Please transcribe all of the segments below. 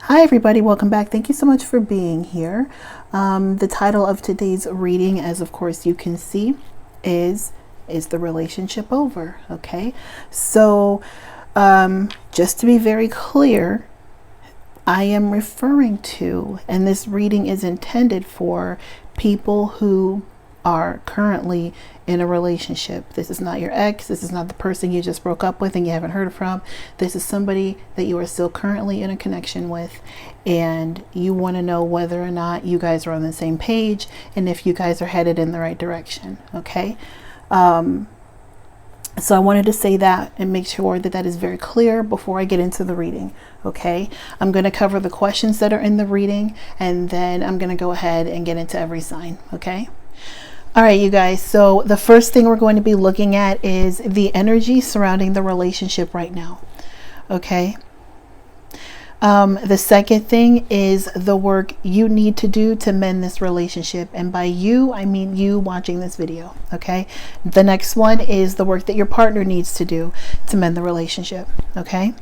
Hi everybody, welcome back. Thank you so much for being here. The title of today's reading, as of course you can see, is the relationship over? Okay, so just to be very clear, I am referring to, and this reading is intended for people who are currently in a relationship. This is not your ex. This is not the person you just broke up with and you haven't heard from. This is somebody that you are still currently in a connection with, and you want to know whether or not you guys are on the same page and if you guys are headed in the right direction. Okay. So I wanted to say that and make sure that that is very clear before I get into the reading. Okay. I'm going to cover the questions that are in the reading, and then I'm going to go ahead and get into every sign. Okay. All right, you guys. So the first thing we're going to be looking at is the energy surrounding the relationship right now. Okay. The second thing is the work you need to do to mend this relationship. And by you, I mean you watching this video. Okay. The next one is the work that your partner needs to do to mend the relationship. Okay.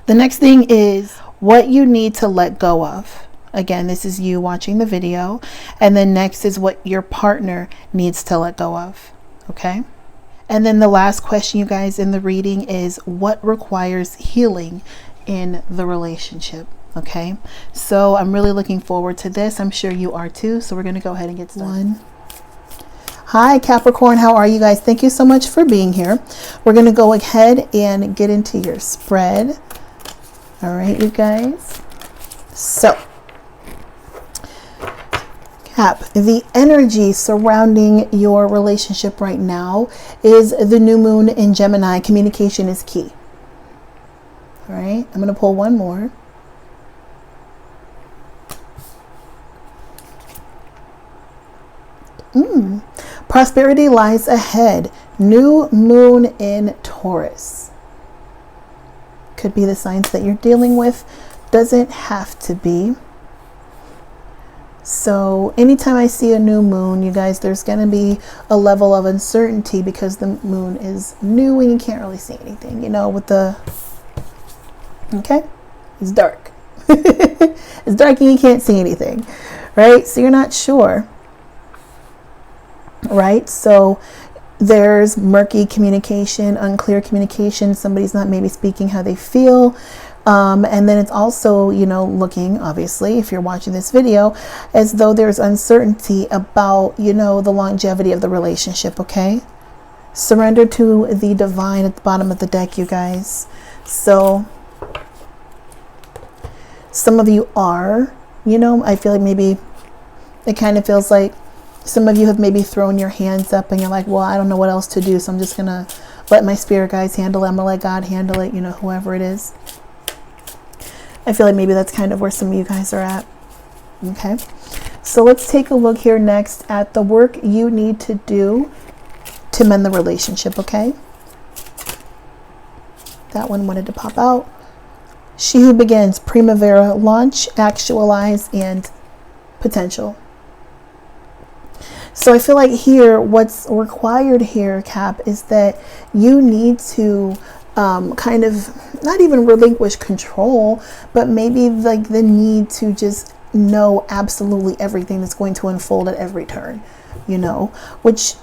The next thing is what you need to let go of. Again, this is you watching the video. And then next is what your partner needs to let go of. Okay. And then the last question, you guys, in the reading is what requires healing in the relationship. Okay. So I'm really looking forward to this. I'm sure you are too. So we're going to go ahead and get started. Hi, Capricorn. How are you guys? Thank you so much for being here. We're going to go ahead and get into your spread. All right, you guys. So the energy surrounding your relationship right now is the new moon in Gemini. Communication is key. All right, I'm going to pull one more. Prosperity lies ahead. New moon in Taurus. Could be the signs that you're dealing with. Doesn't have to be. So anytime I see a new moon, you guys, there's going to be a level of uncertainty because the moon is new and you can't really see anything, you know, with the, okay, it's dark. It's dark and you can't see anything, right? So you're not sure, right? So there's murky communication, unclear communication. Somebody's not maybe speaking how they feel. And then it's also, you know, looking, obviously, if you're watching this video, as though there's uncertainty about, you know, the longevity of the relationship. Okay. Surrender to the divine at the bottom of the deck, you guys. So some of you are, you know, I feel like maybe it kind of feels like some of you have maybe thrown your hands up and you're like, well, I don't know what else to do. So I'm just going to let my spirit guides handle it. I'm going to let God handle it, you know, whoever it is. I feel like maybe that's kind of where some of you guys are at. Okay. So let's take a look here next at the work you need to do to mend the relationship. Okay. That one wanted to pop out. She who begins, Primavera, launch, actualize, and potential. So I feel like here, what's required here, Cap, is that you need to kind of not even relinquish control, but maybe like the need to just know absolutely everything that's going to unfold at every turn, you know, which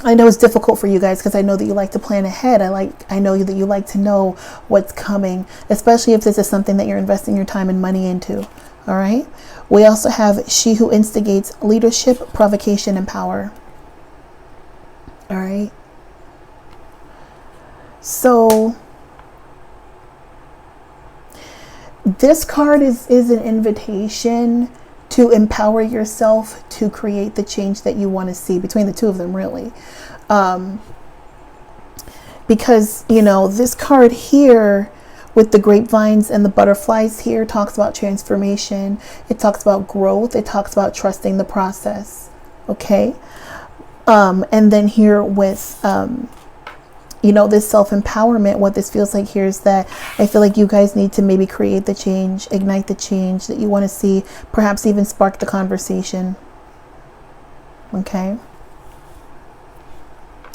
I know is difficult for you guys because I know that you like to plan ahead. I know that you like to know what's coming, especially if this is something that you're investing your time and money into. All right. We also have she who instigates, leadership, provocation, and power. All right. So this card is an invitation to empower yourself to create the change that you want to see between the two of them, really. Because, you know, this card here with the grapevines and the butterflies here talks about transformation. It talks about growth. It talks about trusting the process. Okay. And then here with, you know, this self-empowerment, what this feels like here is that I feel like you guys need to maybe create the change, ignite the change that you want to see, perhaps even spark the conversation. Okay.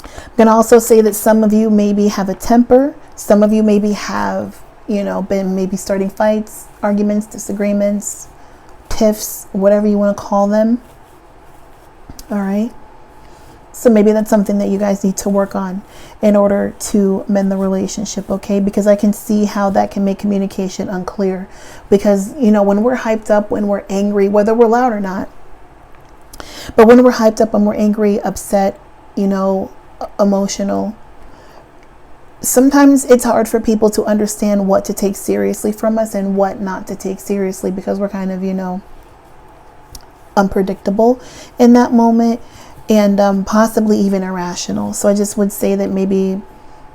I'm going to also say that some of you maybe have a temper. Some of you maybe have, you know, been maybe starting fights, arguments, disagreements, tiffs, whatever you want to call them. All right. So maybe that's something that you guys need to work on in order to mend the relationship, okay? Because I can see how that can make communication unclear. Because, you know, when we're hyped up, when we're angry, whether we're loud or not, but when we're hyped up and we're angry, upset, you know, emotional, sometimes it's hard for people to understand what to take seriously from us and what not to take seriously, because we're kind of, you know, unpredictable in that moment. And possibly even irrational. So I just would say that maybe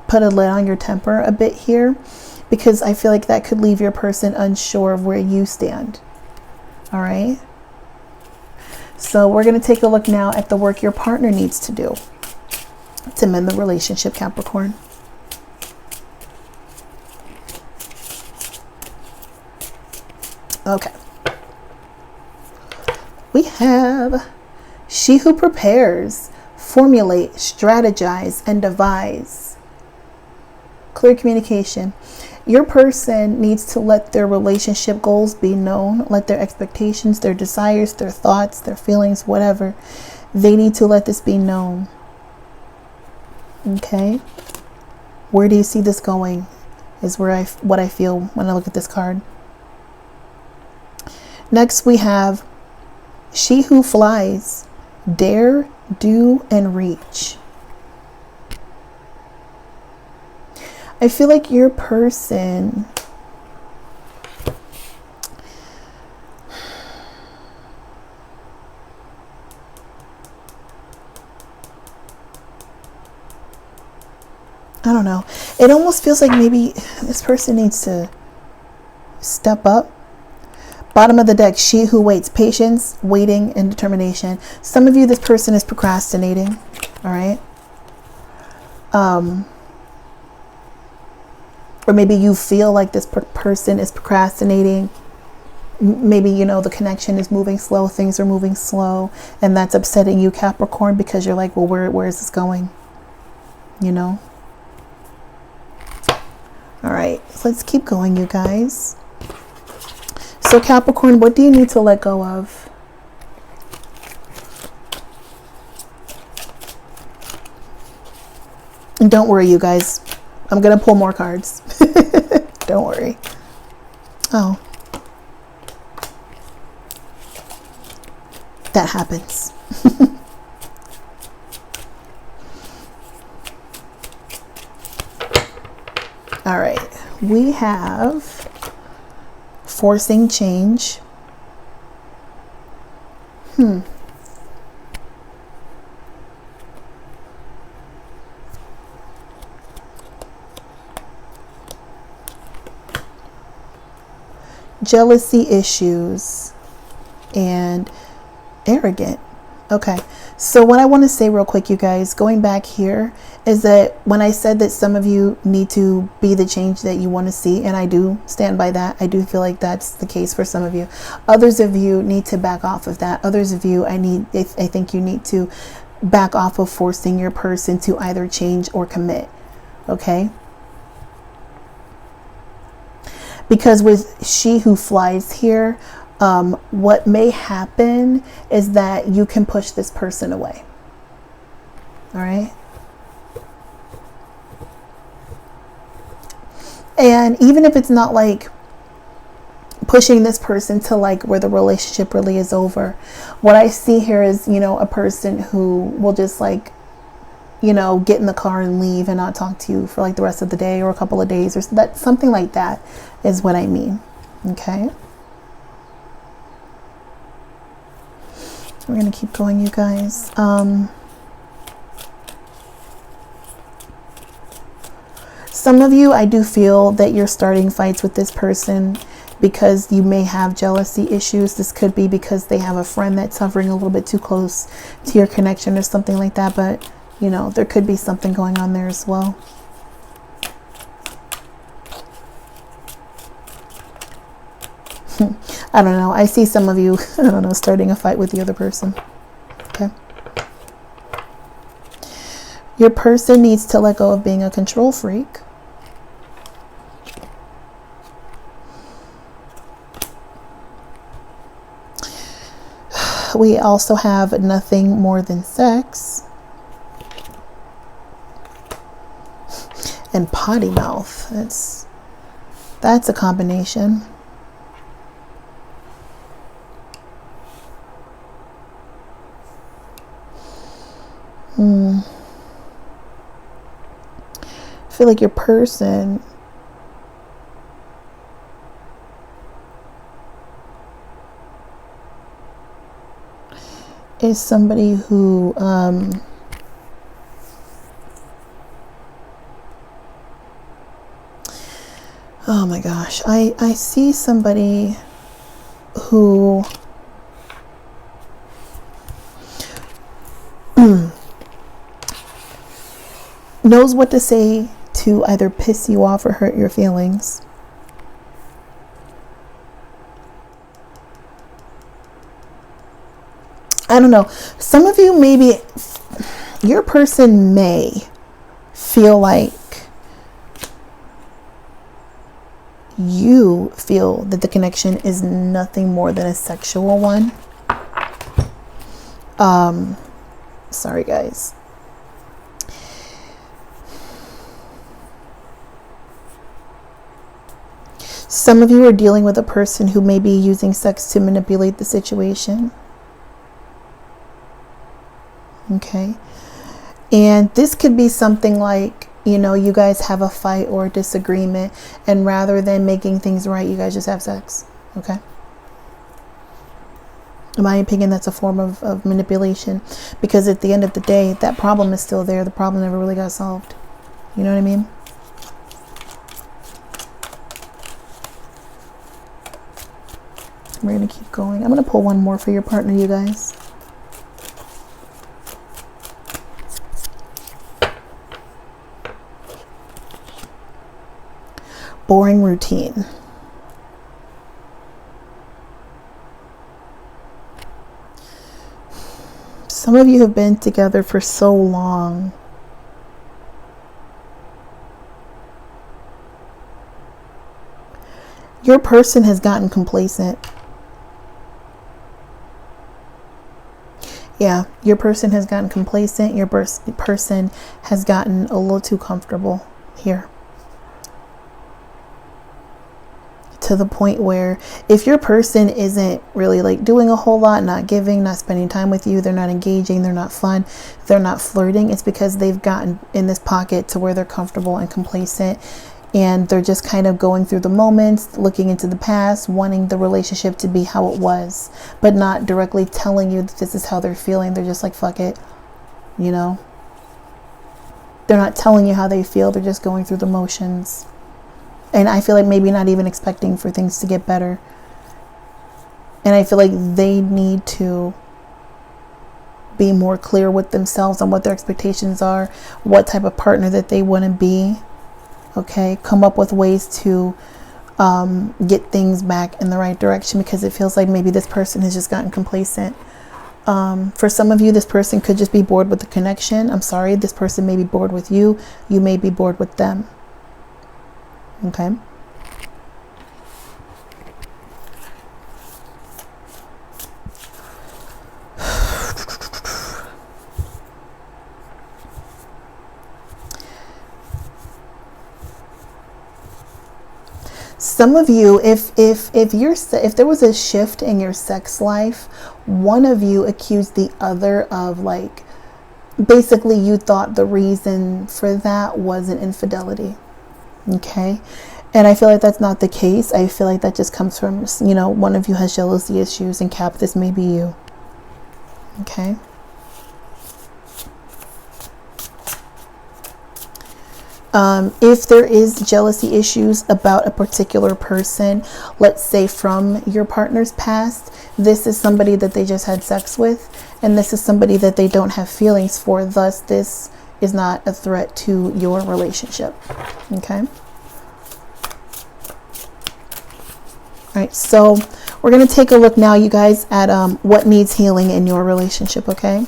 put a lid on your temper a bit here, because I feel like that could leave your person unsure of where you stand. All right. So we're going to take a look now at the work your partner needs to do to mend the relationship, Capricorn. Okay. We have she who prepares, formulate, strategize, and devise. Clear communication. Your person needs to let their relationship goals be known, let their expectations, their desires, their thoughts, their feelings, whatever. They need to let this be known. Okay? Where do you see this going is what I feel when I look at this card. Next we have she who flies. Dare, do, and reach. I feel like your person I don't know. It almost feels like maybe this person needs to step up. Bottom of the deck, she who waits, patience, waiting, and determination. Some of you, this person is procrastinating. All right. Or maybe you feel like this person is procrastinating. Maybe, you know, the connection is moving slow. Things are moving slow. And that's upsetting you, Capricorn, because you're like, well, where is this going? You know? All right. Let's keep going, you guys. So Capricorn, what do you need to let go of? And don't worry, you guys. I'm going to pull more cards. Don't worry. Oh. That happens. All right. We have forcing change. Jealousy issues and arrogant. Okay, so what I want to say real quick, you guys, going back here, is that when I said that some of you need to be the change that you want to see, and I do stand by that, I do feel like that's the case for some of you. Others of you need to back off of that. Others of you, I think you need to back off of forcing your person to either change or commit. Okay? Because with she who flies here, what may happen is that you can push this person away. All right. And even if it's not like pushing this person to like where the relationship really is over, what I see here is, you know, a person who will just like, you know, get in the car and leave and not talk to you for like the rest of the day or a couple of days, or that, something like that is what I mean. Okay. We're going to keep going, you guys. Some of you, I do feel that you're starting fights with this person. because you may have jealousy issues. This could be because they have a friend that's hovering a little bit too close to your connection or something like that. But, you know, there could be something going on there as well. I don't know. I see some of you, I don't know, starting a fight with the other person. Okay. Your person needs to let go of being a control freak. We also have nothing more than sex. And potty mouth. That's a combination. I feel like your person is somebody who oh my gosh, I see somebody who knows what to say to either piss you off or hurt your feelings. I don't know. Some of you, maybe your person may feel like you feel that the connection is nothing more than a sexual one. Sorry guys. Some of you are dealing with a person who may be using sex to manipulate the situation. Okay. And this could be something like, you know, you guys have a fight or a disagreement, and rather than making things right, you guys just have sex. Okay. In my opinion, that's a form of manipulation, because at the end of the day, that problem is still there. The problem never really got solved. You know what I mean? We're going to keep going. I'm going to pull one more for your partner, you guys. Boring routine. Some of you have been together for so long. Your person has gotten complacent. Yeah, your person has gotten complacent. Your person has gotten a little too comfortable here. To the point where if your person isn't really like doing a whole lot, not giving, not spending time with you, they're not engaging, they're not fun, they're not flirting, it's because they've gotten in this pocket to where they're comfortable and complacent, and they're just kind of going through the moments, looking into the past, wanting the relationship to be how it was, but not directly telling you that this is how they're feeling. They're just like, fuck it, you know. They're not telling you how they feel, they're just going through the motions. And I feel like maybe not even expecting for things to get better. And I feel like they need to be more clear with themselves on what their expectations are, what type of partner that they want to be. Okay, come up with ways to get things back in the right direction, because it feels like maybe this person has just gotten complacent. For some of you, this person could just be bored with the connection. I'm sorry, this person may be bored with you. You may be bored with them. Okay. Some of you, if there was a shift in your sex life, one of you accused the other of, like, basically you thought the reason for that was an infidelity. Okay. And I feel like that's not the case. I feel like that just comes from, you know, one of you has jealousy issues, and Cap, this may be you. Okay. If there is jealousy issues about a particular person, let's say from your partner's past, this is somebody that they just had sex with, and this is somebody that they don't have feelings for. Thus, this is not a threat to your relationship. Okay. All right. So we're going to take a look now, you guys, at what needs healing in your relationship. Okay.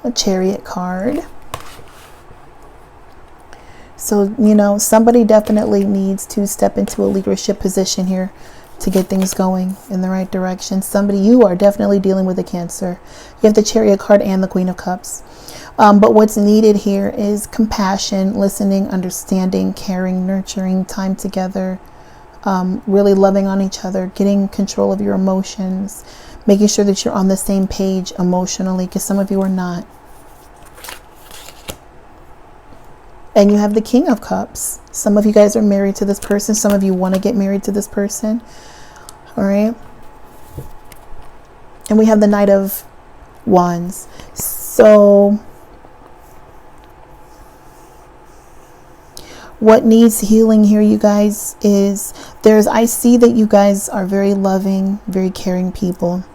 A Chariot card. So, you know, somebody definitely needs to step into a leadership position here to get things going in the right direction. Somebody, you are definitely dealing with a Cancer. You have the Chariot card and the Queen of Cups. But what's needed here is compassion, listening, understanding, caring, nurturing, time together, really loving on each other, getting control of your emotions, making sure that you're on the same page emotionally, because some of you are not. And you have the King of Cups. Some of you guys are married to this person. Some of you want to get married to this person. All right. And we have the Knight of Wands. So what needs healing here, you guys, is I see that you guys are very loving, very caring people.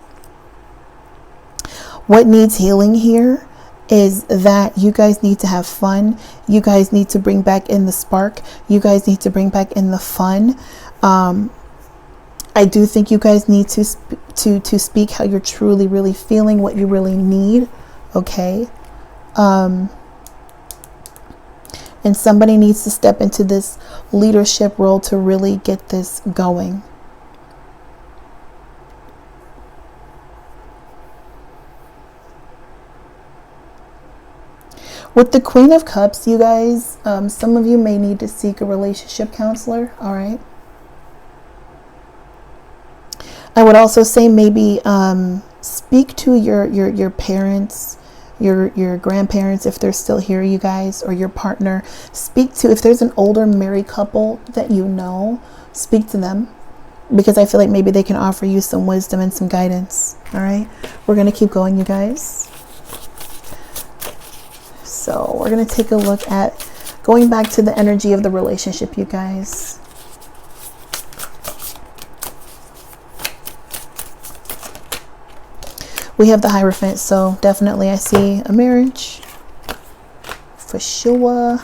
What needs healing here is that you guys need to have fun. You guys need to bring back in the spark. You guys need to bring back in the fun. I do think you guys need to speak how you're truly, really feeling, what you really need. Okay. And somebody needs to step into this leadership role to really get this going. With the Queen of Cups, you guys, some of you may need to seek a relationship counselor. All right. I would also say maybe speak to your parents, your grandparents, if they're still here, you guys, or your partner. Speak to, if there's an older married couple that you know, speak to them, because I feel like maybe they can offer you some wisdom and some guidance. All right. We're going to keep going, you guys. So we're going to take a look at going back to the energy of the relationship, you guys. We have the Hierophant, so definitely I see a marriage for sure.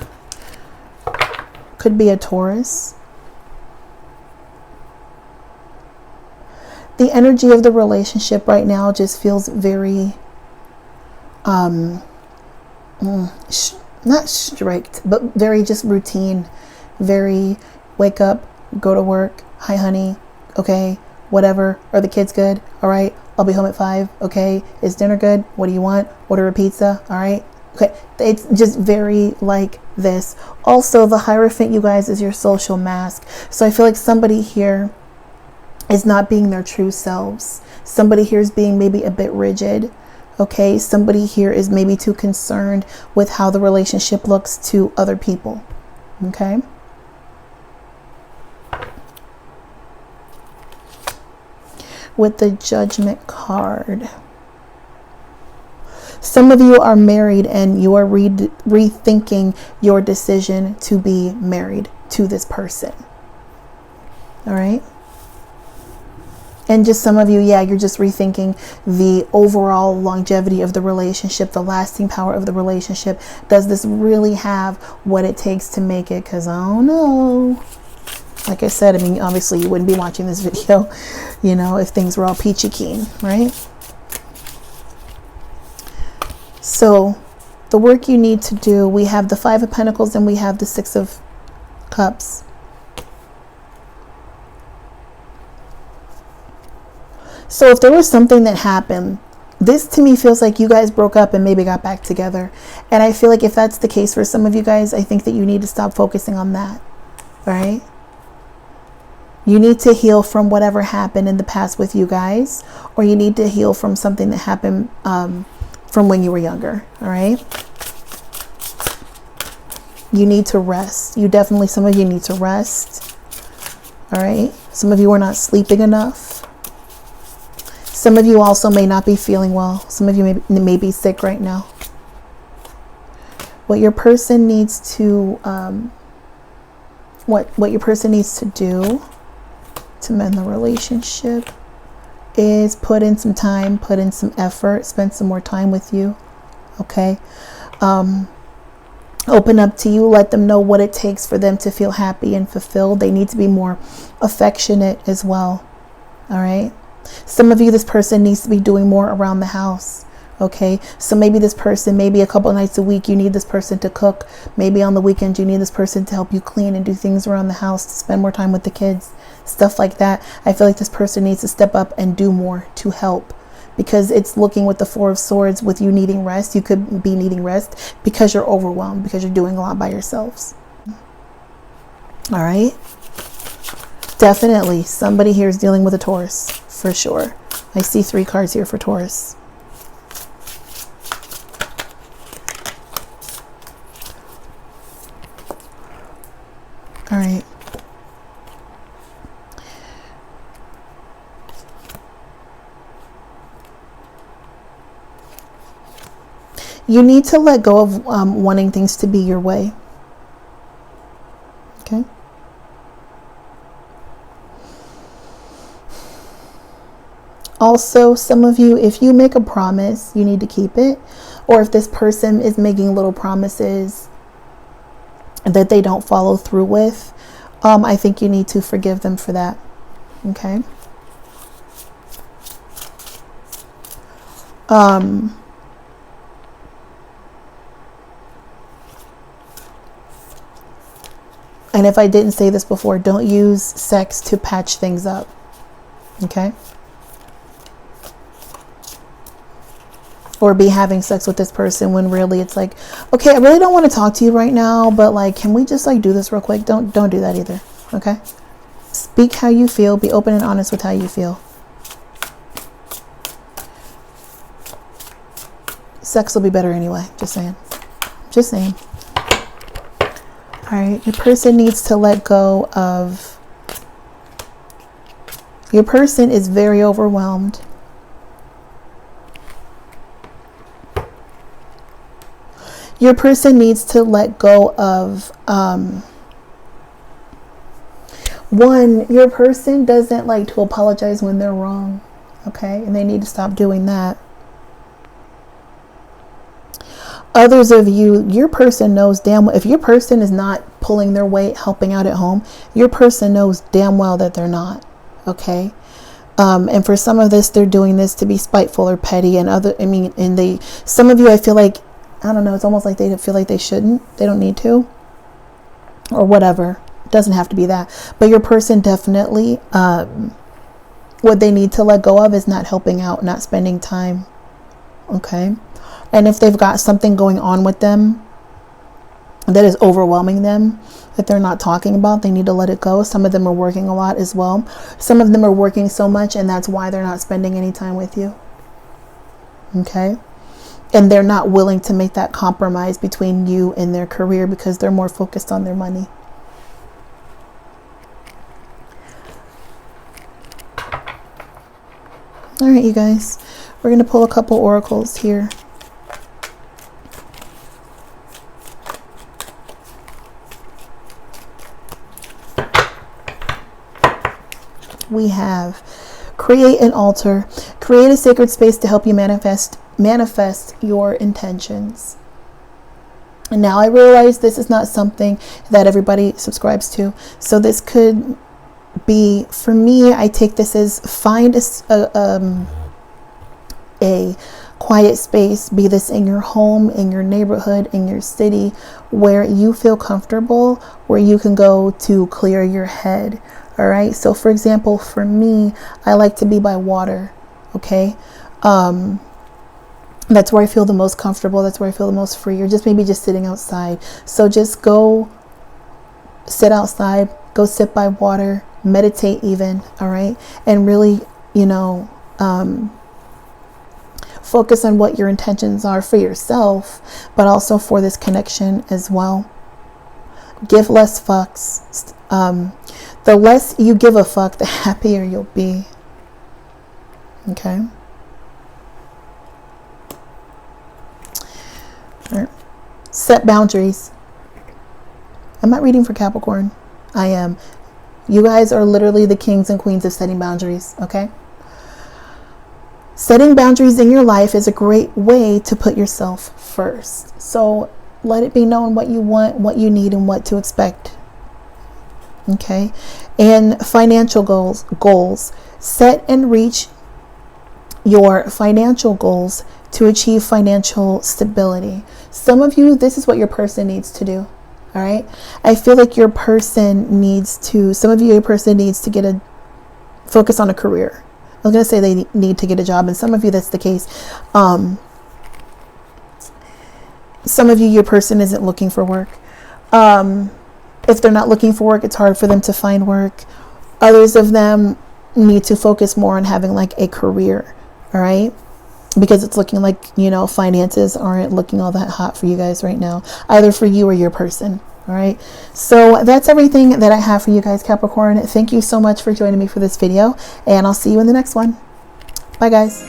Could be a Taurus. The energy of the relationship right now just feels very not strict, but very just routine. Very wake up, go to work, hi honey, okay, whatever, are the kids good? All right, I'll be home at 5. Okay, is dinner good? What do you want? Order a pizza. All right, okay. It's just very like this. Also, the Hierophant, you guys, is your social mask. So I feel like somebody here is not being their true selves. Somebody here is being maybe a bit rigid. Okay, somebody here is maybe too concerned with how the relationship looks to other people. Okay. With the Judgment card, some of you are married and you are rethinking your decision to be married to this person. All right. And just some of you, yeah, you're just rethinking the overall longevity of the relationship, the lasting power of the relationship. Does this really have what it takes to make it? Because I don't know. Like I said, I mean, obviously you wouldn't be watching this video, you know, if things were all peachy keen, right? So the work you need to do, we have the 5 of Pentacles and we have the 6 of Cups. So if there was something that happened, this to me feels like you guys broke up and maybe got back together. And I feel like if that's the case for some of you guys, I think that you need to stop focusing on that, right? You need to heal from whatever happened in the past with you guys, or you need to heal from something that happened from when you were younger, all right? You need to rest. You definitely, some of you need to rest, All right. Some of you are not sleeping enough. Some of you also may not be feeling well. Some of you may be sick right now. What your person needs to, what your person needs to do to mend the relationship is put in some time, put in some effort, spend some more time with you. Okay. Open up to you, let them know what it takes for them to feel happy and fulfilled. They need to be more affectionate as well. All right. Some of you, this person needs to be doing more around the house. Okay. So maybe this person, maybe a couple nights a week, you need this person to cook. Maybe on the weekend, you need this person to help you clean and do things around the house, to spend more time with the kids, stuff like that. I feel like this person needs to step up and do more to help, because it's looking with the Four of Swords with you needing rest. You could be needing rest because you're overwhelmed, because you're doing a lot by yourselves. All right. Definitely somebody here is dealing with a Taurus for sure. I see 3 cards here for Taurus. All right. You need to let go of wanting things to be your way. Okay. Also, some of you, if you make a promise, you need to keep it. Or if this person is making little promises that they don't follow through with, I think you need to forgive them for that. Okay. And if I didn't say this before, don't use sex to patch things up. Okay. Or be having sex with this person when really it's like, okay, I really don't want to talk to you right now, but like, can we just like do this real quick? Don't do that either. Okay. Speak how you feel. Be open and honest with how you feel. Sex will be better anyway. Just saying. Just saying. All right. Your person needs to let go of. Your person is very overwhelmed. Your person needs to let go of, one, your person doesn't like to apologize when they're wrong. Okay. And they need to stop doing that. Others of you, your person knows damn well, if your person is not pulling their weight, helping out at home, your person knows damn well that they're not. Okay. And for some of this, they're doing this to be spiteful or petty, and some of you, I feel like, I don't know, it's almost like they feel like they shouldn't, they don't need to, or whatever. It doesn't have to be that. But your person definitely, what they need to let go of is not helping out, not spending time. Okay. And if they've got something going on with them that is overwhelming them, that they're not talking about, they need to let it go. Some of them are working a lot as well. Some of them are working so much, and that's why they're not spending any time with you. Okay. And they're not willing to make that compromise between you and their career because they're more focused on their money. All right, you guys, we're going to pull a couple oracles here. We have create an altar, create a sacred space to help you manifest your intentions. And now I realize this is not something that everybody subscribes to. So this could be, for me, I take this as find a quiet space, be this in your home, in your neighborhood, in your city, where you feel comfortable, where you can go to clear your head. All right. So for example, for me, I like to be by water. Okay. That's where I feel the most comfortable. That's where I feel the most free, or just maybe just sitting outside. So just go sit outside, go sit by water, meditate even. All right. And really, focus on what your intentions are for yourself, but also for this connection as well. Give less fucks. The less you give a fuck, the happier you'll be. Okay. All right. Set boundaries. I'm not reading for Capricorn. I am. You guys are literally the kings and queens of setting boundaries. Okay. Setting boundaries in your life is a great way to put yourself first. So let it be known what you want, what you need, and what to expect. Okay. And financial goals. Set and reach your financial goals to achieve financial stability. Some of you, this is what your person needs to do. All right. I feel like your person needs to focus on a career. I was going to say they need to get a job, and some of you that's the case. Some of you, your person isn't looking for work. If they're not looking for work, it's hard for them to find work. Others of them need to focus more on having like a career. All right. Because it's looking like, finances aren't looking all that hot for you guys right now, either for you or your person. All right. So that's everything that I have for you guys, Capricorn. Thank you so much for joining me for this video, and I'll see you in the next one. Bye, guys.